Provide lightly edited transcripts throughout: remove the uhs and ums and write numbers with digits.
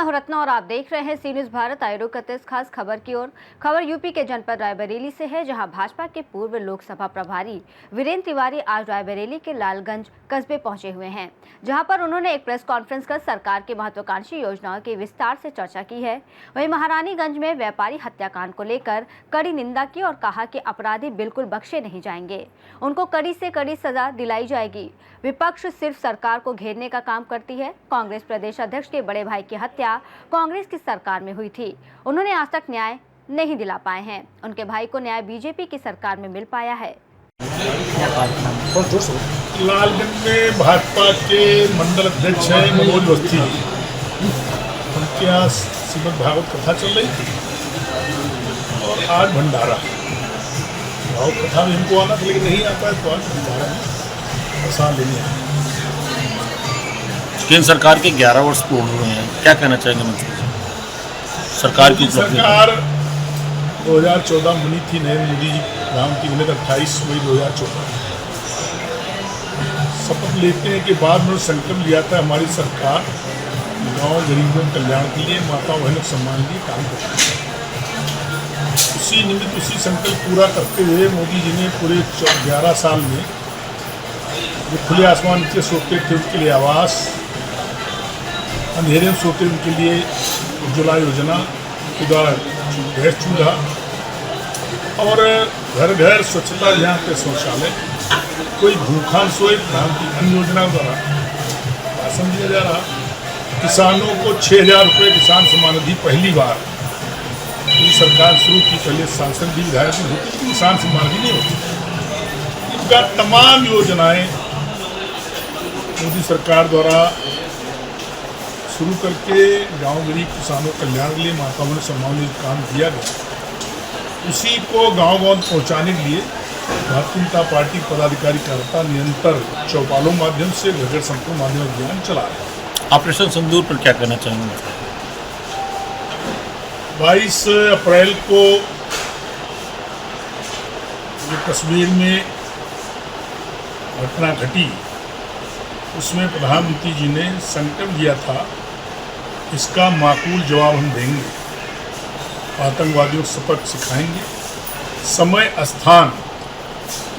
मैं हूं रत्ना और आप देख रहे हैं सी न्यूज भारत। आए रुख करते इस खास खबर की ओर। खबर यूपी के जनपद रायबरेली से है, जहां भाजपा के पूर्व लोकसभा प्रभारी वीरेंद्र तिवारी आज रायबरेली के लालगंज कस्बे पहुंचे हुए हैं, जहां पर उन्होंने एक प्रेस कॉन्फ्रेंस कर सरकार की महत्वाकांक्षी योजनाओं की विस्तार से चर्चा की है। वहीं महारानीगंज में व्यापारी हत्याकांड को लेकर कड़ी निंदा की और कहा कि अपराधी बिल्कुल बख्शे नहीं जाएंगे, उनको कड़ी से कड़ी सजा दिलाई जाएगी। विपक्ष सिर्फ सरकार को घेरने का काम करती है। कांग्रेस प्रदेश अध्यक्ष के बड़े भाई की हत्या कांग्रेस की सरकार में हुई थी, उन्होंने आज तक न्याय नहीं दिला पाए हैं। उनके भाई को न्याय बीजेपी की सरकार में मिल पाया है। लालगंज में भाजपा के मंडल अध्यक्ष हैं मनोज अवस्थी, उनके यहाँ श्रीमद् भागवत कथा चल रही थी और आज भंडारा। भागवत कथा में इनको आना था लेकिन नहीं आ पाया, तो आज भंडारा में प्रसाद लेने आए। केंद्र सरकार के 11 वर्ष पूर्ण हुए हैं, क्या कहना चाहेंगे मंत्री जी? सरकार की सरकार 2014 बनी थी नरेंद्र मोदी जी प्रधानमंत्री बने थे 28 मई 2014। शपथ लेने के बाद उन्होंने संकल्प लिया था हमारी सरकार गाँव गरीबों के कल्याण के लिए, माता बहनों के सम्मान के लिए काम करती है। उसी निमित्त उसी संकल्प पूरा करते हुए मोदी जी ने पूरे 11 साल में जो खुले आसमान नीचे सोते थे उनके लिए आवास, अंधेरे में सोते उनके लिए उज्ज्वला योजना, गैस चूल्हा और घर घर स्वच्छता यहाँ पे शौचालय, कोई भूखा सोए प्रधानमंत्री अन्न योजना द्वारा राशन दिया जा रहा। किसानों को 6,000 रुपये किसान सम्मान निधि पहली बार ये सरकार शुरू की। पहले सांसद भी विधायक भी होती थी, किसान सम्मान निधि नहीं होती। इनका तमाम योजनाएं मोदी सरकार द्वारा शुरू करके गांव गरीब किसानों कल्याण के लिए, माता बहनों सम्मान के काम किया गया। उसी को गांव-गांव पहुंचाने के लिए भारतीय जनता पार्टी पदाधिकारी कार्यकर्ता निरंतर चौपालों माध्यम से, घर संपर्क माध्यम अभियान चला रहे हैं। ऑपरेशन सिंदूर पर क्या कहना चाहेंगे? 22 अप्रैल को जो कश्मीर में घटना घटी, उसमें प्रधानमंत्री जी ने संकल्प लिया था इसका माकूल जवाब हम देंगे, आतंकवादियों को सबक सिखाएंगे। समय स्थान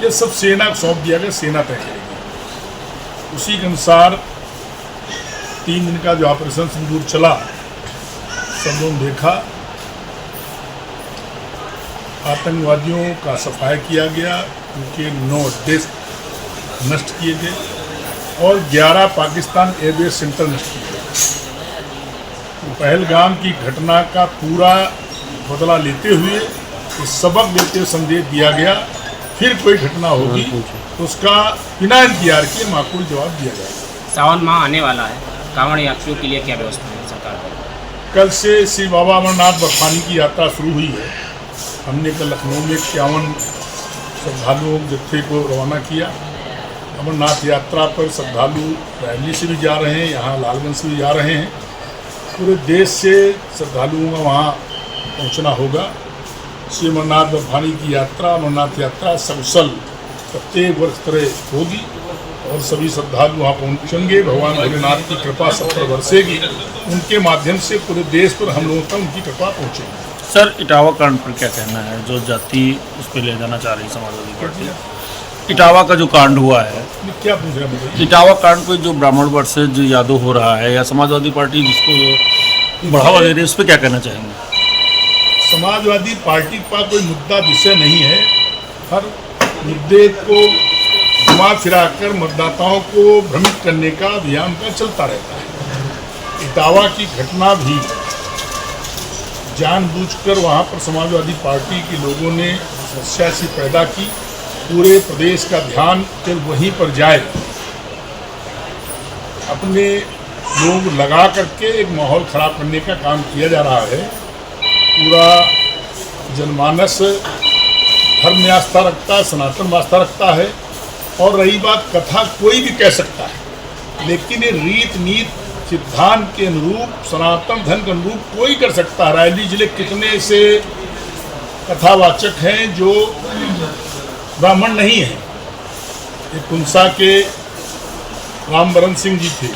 ये सब सेना को सौंप दिया गया, सेना तय करेगी। उसी के अनुसार 3 दिन का जो ऑपरेशन सिंदूर चला, सब लोगों ने देखा। आतंकवादियों का सफाया किया गया, उनके 9 अड्डे नष्ट किए गए और 11 पाकिस्तान एयरबेस सेंटर नष्ट किए गए। पहलगाम की घटना का पूरा बदला लेते हुए, सबक देते हुए संदेश दिया गया, फिर कोई घटना होगी तो उसका बिना इंतजार किए माकूल जवाब दिया जाएगा। सावन माह आने वाला है, कांवड़ यात्रियों के लिए क्या व्यवस्था है सरकार की? कल से श्री बाबा अमरनाथ बर्फानी की यात्रा शुरू हुई है। हमने कल लखनऊ में 51 श्रद्धालुओं के जत्थे को रवाना किया। अमरनाथ यात्रा पर श्रद्धालु रायबरेली से भी जा रहे हैं, यहाँ लालगंज से भी जा रहे हैं। पूरे देश से श्रद्धालुओं का वहाँ पहुँचना होगा। श्री अमरनाथ बर्फानी की यात्रा, अमरनाथ यात्रा सकुशल प्रत्येक वर्ष तरह होगी और सभी श्रद्धालु वहाँ पहुँचेंगे। भगवान भोलेनाथ की कृपा सब पर बरसेगी, उनके माध्यम से पूरे देश पर हम लोगों तक उनकी कृपा पहुँचेगी। सर, इटावा कांड पर क्या कहना है, जो जाति उस पर ले जाना चाह रही समाजवादी पार्टी? इटावा का जो कांड हुआ है, क्या पूछ रहे हैं? इटावा कांड को जो ब्राह्मण वर्ग से जो यादव हो रहा है या समाजवादी पार्टी जिसको बढ़ावा दे रही है, उस पर क्या कहना चाहेंगे? समाजवादी पार्टी का कोई मुद्दा विषय नहीं है। हर मुद्दे को घुमा फिराकर मतदाताओं को भ्रमित करने का अभियान का चलता रहता है। इटावा की घटना भी जानबूझकर वहाँ पर समाजवादी पार्टी के लोगों ने समस्या सी पैदा की। पूरे प्रदेश का ध्यान केवल वहीं पर जाए, अपने लोग लगा करके एक माहौल खराब करने का काम किया जा रहा है। पूरा जनमानस धर्म में आस्था रखता है, सनातन में आस्था रखता है। और रही बात कथा, कोई भी कह सकता है, लेकिन ये रीत नीत सिद्धांत के अनुरूप, सनातन धर्म के अनुरूप कोई कर सकता है। रायबरेली जिले कितने से कथावाचक हैं जो ब्राह्मण नहीं है। एक कुंसा के रामबरन सिंह जी थे,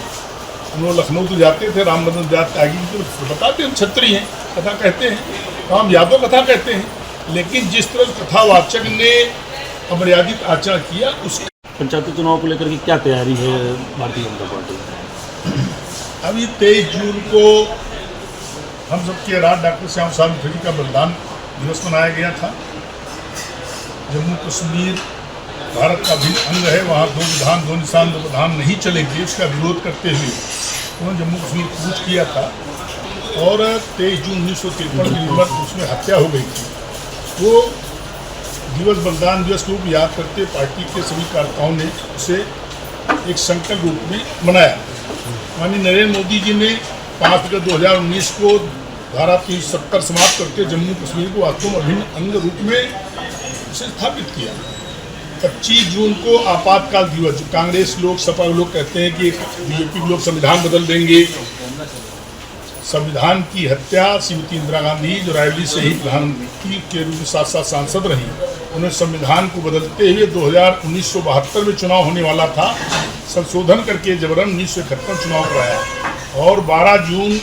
हम लोग लखनऊ तो जाते थे, राम बदन जात त्यागी तो बताते हम छत्री हैं, कथा कहते हैं, तो हम यादव कथा कहते हैं। लेकिन जिस तरह कथावाचक ने अमर्यादित आचरण किया उस पंचायती चुनाव को लेकर के क्या तैयारी है भारतीय जनता पार्टी? अभी 23 जून को हम सबके राज डॉक्टर श्याम प्रसाद मुखर्जी का बलिदान दिवस मनाया गया था। जम्मू कश्मीर भारत का भी अंग है, वहाँ दो विधान दो निशान दो प्रधान नहीं चलेंगे, इसका विरोध करते हुए उन्होंने जम्मू कश्मीर कूच किया था और 23 जून 1953 में उसमें हत्या हो गई थी। वो दिवस बलिदान दिवस को याद करते पार्टी के सभी कार्यकर्ताओं ने उसे एक संकल्प रूप में मनाया। माननीय नरेंद्र मोदी जी ने 5 अगस्त 2019 को धारा 370 समाप्त करके जम्मू कश्मीर को वास्तव में अभिन्न अंग रूप में उसे स्थापित किया। 25 जून को आपातकाल दिवस, कांग्रेस लोग सपा लोग कहते हैं कि बीजेपी लोग संविधान बदल देंगे। संविधान की हत्या श्रीमती इंदिरा गांधी जो रायबरेली से ही प्रधानमंत्री के रूप में 7 साल सांसद रही, उन्होंने संविधान को बदलते हुए 1972 में चुनाव होने वाला था, संशोधन करके जबरन 1971 चुनाव कराया और 12 जून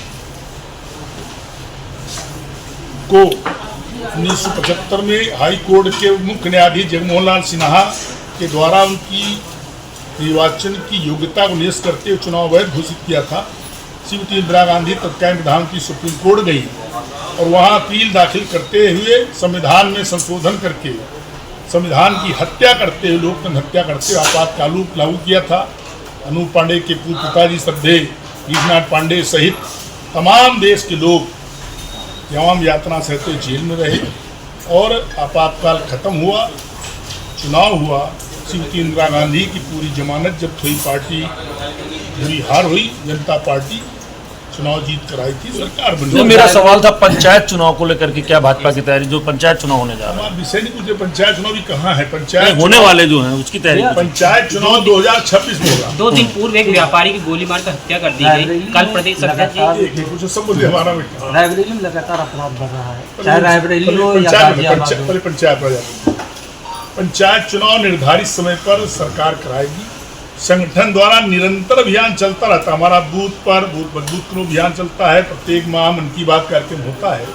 को 1975 में हाई कोर्ट के मुख्य न्यायाधीश जगमोहन लाल सिन्हा के द्वारा उनकी निर्वाचन की योग्यता को निरस्त करते हुए चुनाव वैध घोषित किया था। श्रीमती इंदिरा गांधी तत्कालीन प्रधानमंत्री सुप्रीम कोर्ट गई और वहां अपील दाखिल करते हुए संविधान में संशोधन करके संविधान की हत्या करते हुए, लोकतंत्र हत्या करते हुए आपातकाल लागू किया था। अनूप पांडे के पूर्व पिताजी श्रद्धेय गिरीशनाथ पांडे सहित तमाम देश के लोग तमाम यातना सहते जेल में रहे और आपातकाल खत्म हुआ, चुनाव हुआ। श्रीमती इंदिरा गांधी की पूरी जमानत जब्त हुई, पार्टी बुरी हार हुई, जनता पार्टी चुनाव जीत कर आई थी, सरकार बनी। मेरा सवाल था पंचायत चुनाव को लेकर के क्या भाजपा की तैयारी, जो पंचायत चुनाव होने जा रहा है? विषय नहीं पूछे, पंचायत चुनाव भी कहाँ है? पंचायत होने वाले जो हैं उसकी तैयारी। पंचायत चुनाव 2026 में होगा। 2 दिन पूर्व एक व्यापारी की गोली मारकर हत्या कर दी गई। कल प्रदेश अध्यक्ष जी सब मुद्दे हमारा बेटा रायबरेली में लगातार अपराध बढ़ रहा है, चाहे रायबरेली हो या गाजियाबाद हो। पंचायत चुनाव निर्धारित समय पर सरकार कराएगी। संगठन द्वारा निरंतर अभियान चलता रहता है। हमारा बूथ पर बूथ मजबूत करो अभियान चलता है। प्रत्येक माह मन की बात कार्यक्रम होता है,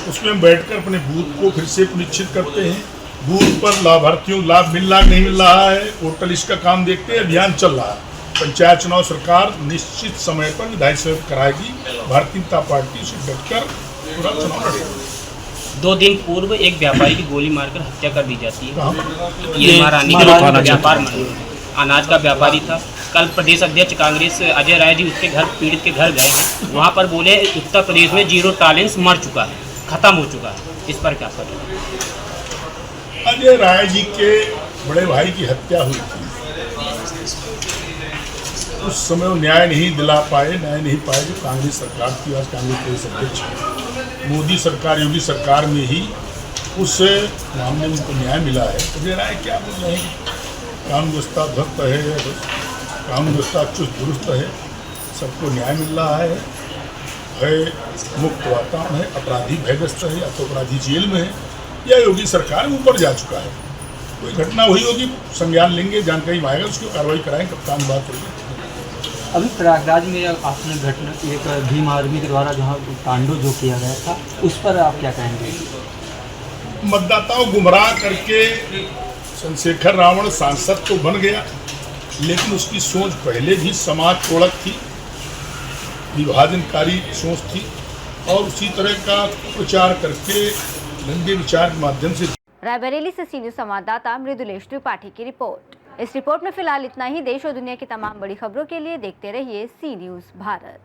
उसमें हम बैठकर अपने बूथ को फिर से सुनिश्चित करते हैं। बूथ पर लाभार्थियों को लाभ मिल रहा नहीं मिल रहा है, वोटर लिस्ट का काम देखते हैं, अभियान चल रहा है। पंचायत चुनाव सरकार निश्चित समय पर विधायी समय कराएगी। भारतीय जनता पार्टी से डटकर पूरा चुनाव लड़ेगी। 2 दिन पूर्व एक व्यापारी की गोली मारकर हत्या कर दी जाती है। ये ये महारानी का व्यापार अनाज का व्यापारी था। कल प्रदेश अध्यक्ष कांग्रेस अजय राय जी उसके घर, पीड़ित के घर गए हैं। वहाँ पर बोले उत्तर प्रदेश में 0 टॉलरेंस मर चुका है, खत्म हो चुका है। इस पर क्या करें? अजय राय जी के बड़े भाई की हत्या हुई थी, उस समय वो न्याय नहीं दिला पाए, न्याय नहीं पाए जो कांग्रेस सरकार की। आज कांग्रेस प्रदेश अध्यक्ष मोदी सरकार, योगी सरकार में ही उस मामले में उनको न्याय मिला है। अजय राय क्या बोल रहे हैं? कानून व्यवस्था ध्वस्त है, कानून व्यवस्था चुस्त दुरुस्त है, सबको न्याय मिल रहा है, भय मुक्त वातावरण है, अपराधी भयग्रस्त है या तो अपराधी जेल में है या योगी सरकार ऊपर जा चुका है। कोई घटना हुई होगी, संज्ञान लेंगे, जानकारी में आएगा, उसकी कार्रवाई कराएंगे, कप्तान बात होगी। अभी प्रयागराज में आपने घटना एक भीम आर्मी के द्वारा जहाँ तांडव जो किया गया था, उस पर आप क्या कहेंगे? मतदाताओं गुमराह करके चंद्रशेखर रावण सांसद तो बन गया, लेकिन उसकी सोच पहले भी समाज तोड़क थी, विभाजनकारी सोच थी और उसी तरह का प्रचार करके गंदे विचार के माध्यम से। रायबरेली से सी न्यूज संवाददाता मृदुलेश त्रिपाठी की रिपोर्ट। इस रिपोर्ट में फिलहाल इतना ही। देश और दुनिया की तमाम बड़ी खबरों के लिए देखते रहिए सी न्यूज भारत।